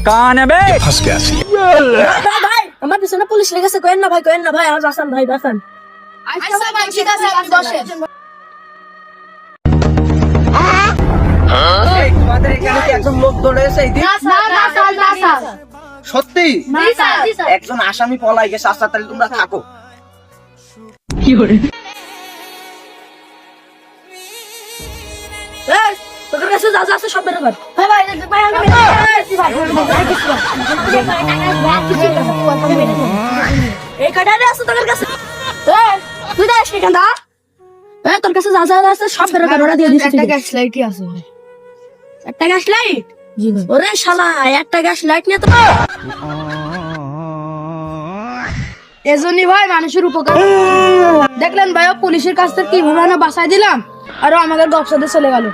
কান বে फंस गया सी ভাই আমার পিছনে পুলিশ লেগেছে, কইেন না ভাই আমার বাসান ভাই বাসান। আচ্ছা ভাই ঠিক আছে আপনি বসেন। তোমাদের এখানে কি একজন লোক দৌড়েছে এই দিন? না স্যার সত্যি জি স্যার একজন আসামি পলাই গেছে। আচ্ছা তাহলে তোমরা থাকো। এই তোর কাছে যা যা আছে সব বের কর। ভাই ভাই আমি এই কাটারে আছে তোর কাছে। এই তুই দাস কি কান্দা? এই তোর কাছে যা যা আছে সব বের কর, ওরা দিয়ে দিছি। একটা গ্যাস লাইটই আছে। একটা গ্যাস লাইট? জি ভাই। ওরে শালা একটা গ্যাস লাইট নিয়ে তো এজন্যই ভাই মানুষের উপকার। দেখলেন ভাই পুলিশের কাছ থেকে কিভাবে বাঁচাই দিলাম, আর আমাদের গপসাতে চলে গেল।